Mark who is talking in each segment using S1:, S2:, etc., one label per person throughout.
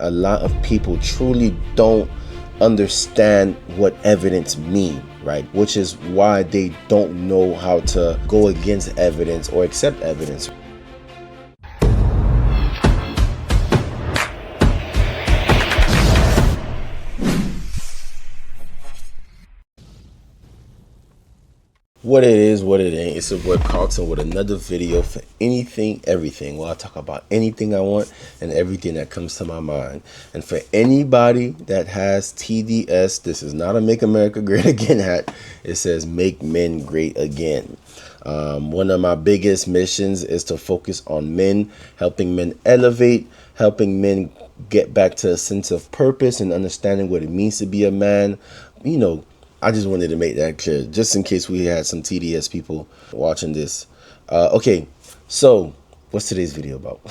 S1: A lot of people truly don't understand what evidence mean, right? Which is why they don't know how to go against evidence or accept evidence. What it is, what it ain't. It's your boy Carlton with another video for anything, everything. Well, I talk about anything I want and everything that comes to my mind. And for anybody that has TDS, this is not a Make America Great Again hat. It says Make Men Great Again. One of my biggest missions is to focus on men, helping men elevate, helping men get back to a sense of purpose and understanding what it means to be a man. You know, I just wanted to make that clear, just in case we had some TDS people watching this. Okay, so what's today's video about?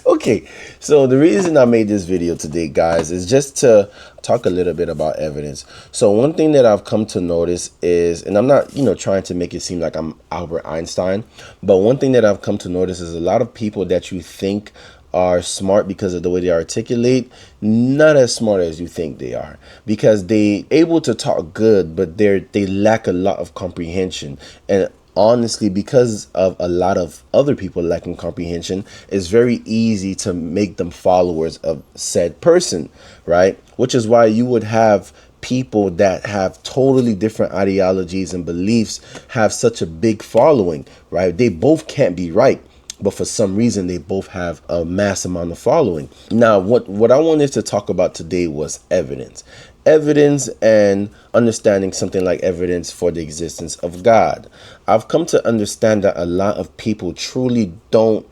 S1: Okay, so the reason I made this video today, guys, is just to talk a little bit about evidence. So one thing that I've come to notice is, and I'm not, trying to make it seem like I'm Albert Einstein, but one thing that I've come to notice is a lot of people that you think are smart because of the way they articulate, not as smart as you think they are, because they able to talk good, but they lack a lot of comprehension. And honestly, because of a lot of other people lacking comprehension, it's very easy to make them followers of said person, right? Which is why you would have people that have totally different ideologies and beliefs have such a big following, right? They both can't be right, but for some reason they both have a mass amount of following. Now, what I wanted to talk about today was evidence and understanding something like evidence for the existence of God. I've come to understand that a lot of people truly don't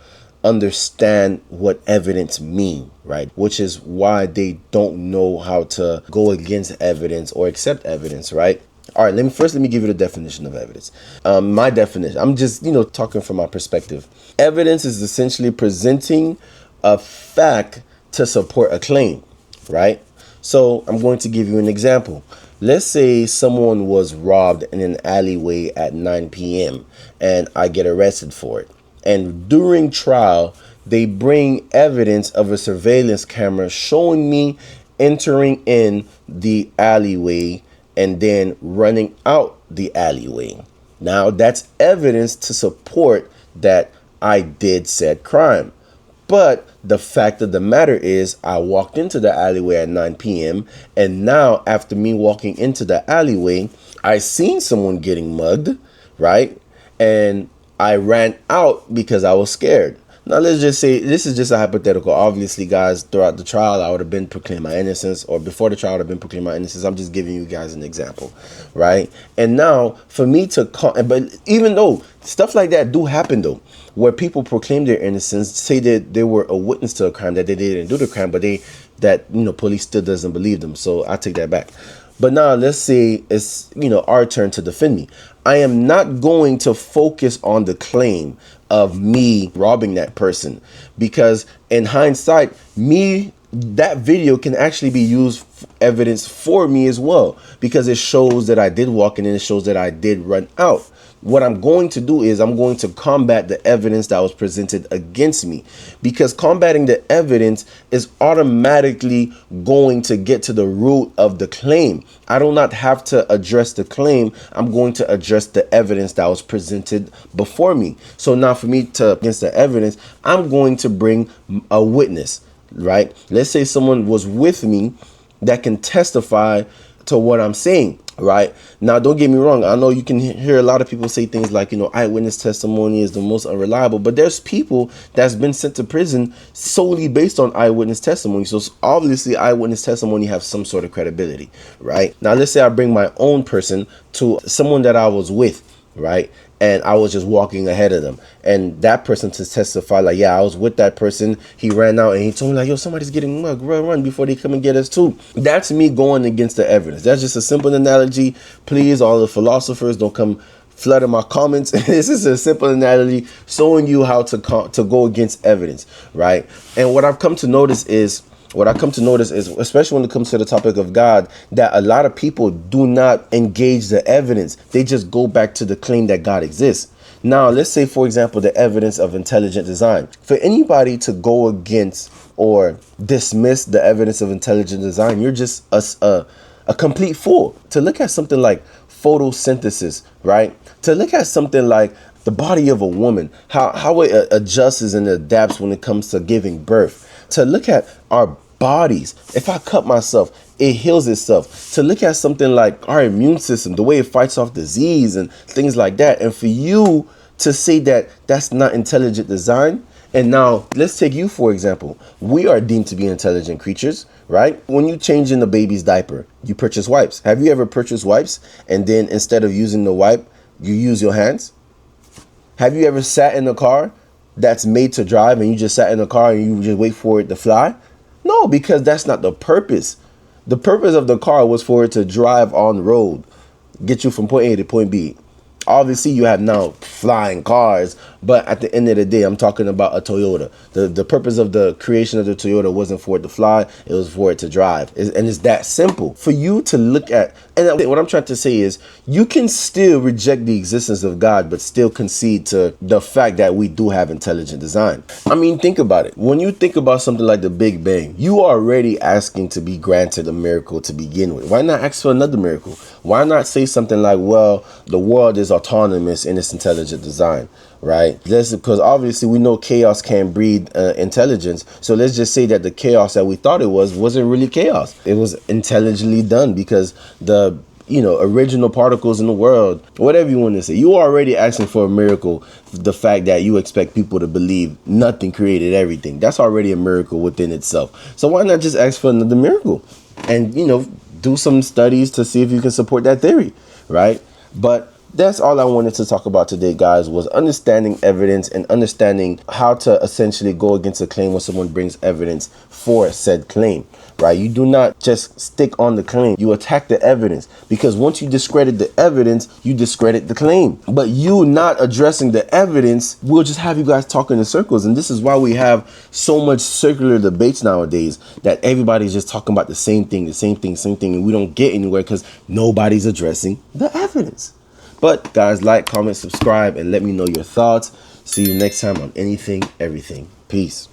S1: understand what evidence mean, right? Which is why they don't know how to go against evidence or accept evidence, right? All right, let me give you the definition of evidence. My definition, I'm just, talking from my perspective. Evidence is essentially presenting a fact to support a claim, right? So I'm going to give you an example. Let's say someone was robbed in an alleyway at 9 p.m. and I get arrested for it. And during trial, they bring evidence of a surveillance camera showing me entering in the alleyway and then running out the alleyway. Now that's evidence to support that I did said crime. But the fact of the matter is I walked into the alleyway at 9 p.m. and now after me walking into the alleyway, I seen someone getting mugged, right? And I ran out because I was scared. Now, let's just say this is just a hypothetical. Obviously, guys, throughout the trial, I would have been proclaimed my innocence, or before the trial, I would have been proclaimed my innocence. I'm just giving you guys an example, right? And now, for me to, but even though stuff like that do happen, though, where people proclaim their innocence, say that they were a witness to a crime, that they didn't do the crime, but police still doesn't believe them. So I take that back. But now let's say it's, our turn to defend me. I am not going to focus on the claim of me robbing that person, because in hindsight, that video can actually be used evidence for me as well, because it shows that I did walk in and it shows that I did run out. What I'm going to do is I'm going to combat the evidence that was presented against me, because combating the evidence is automatically going to get to the root of the claim. I do not have to address the claim. I'm going to address the evidence that was presented before me. So now for me to against the evidence, I'm going to bring a witness, right? Let's say someone was with me that can testify to what I'm saying. Right now, don't get me wrong. I know you can hear a lot of people say things like, eyewitness testimony is the most unreliable, but there's people that's been sent to prison solely based on eyewitness testimony. So obviously eyewitness testimony have some sort of credibility, right? Now, let's say I bring my own person to someone that I was with, right? And I was just walking ahead of them, and that person to testify like, yeah, I was with that person. He ran out and he told me like, yo, somebody's getting mugged, run before they come and get us too. That's me going against the evidence. That's just a simple analogy. Please, all the philosophers, don't come flooding my comments. This is a simple analogy showing you how to go against evidence, right? And what I've come to notice is, especially when it comes to the topic of God, that a lot of people do not engage the evidence. They just go back to the claim that God exists. Now, let's say, for example, the evidence of intelligent design. For anybody to go against or dismiss the evidence of intelligent design, you're just a complete fool. To look at something like photosynthesis, right? To look at something like the body of a woman, how it adjusts and adapts when it comes to giving birth. To look at our bodies, if I cut myself, it heals itself. To look at something like our immune system, the way it fights off disease and things like that. And for you to say that that's not intelligent design. And now let's take you, for example. We are deemed to be intelligent creatures, right? When you change in the baby's diaper, you purchase wipes. Have you ever purchased wipes and then instead of using the wipe, you use your hands? Have you ever sat in a car that's made to drive and you just sat in the car and you just wait for it to fly? No, because that's not the purpose. The purpose of the car was for it to drive on the road, get you from point A to point B. Obviously, you have now flying cars, but at the end of the day, I'm talking about a Toyota. The purpose of the creation of the Toyota wasn't for it to fly, it was for it to drive. And it's that simple. For you to look at, and what I'm trying to say is, you can still reject the existence of God, but still concede to the fact that we do have intelligent design. I mean, think about it. When you think about something like the Big Bang, you are already asking to be granted a miracle to begin with. Why not ask for another miracle? Why not say something like, well, the world is autonomous in its intelligent design, right? Because obviously we know chaos can breed intelligence. So let's just say that the chaos that we thought it wasn't really chaos. It was intelligently done because the original particles in the world, whatever you want to say, you are already asking for a miracle. The fact that you expect people to believe nothing created everything, that's already a miracle within itself. So why not just ask for another miracle and, do some studies to see if you can support that theory, right? But that's all I wanted to talk about today, guys, was understanding evidence and understanding how to essentially go against a claim when someone brings evidence for said claim, right? You do not just stick on the claim. You attack the evidence, because once you discredit the evidence, you discredit the claim. But you not addressing the evidence will just have you guys talking in circles. And this is why we have so much circular debates nowadays, that everybody's just talking about the same thing, and we don't get anywhere because nobody's addressing the evidence. But guys, like, comment, subscribe, and let me know your thoughts. See you next time on Anything, Everything. Peace.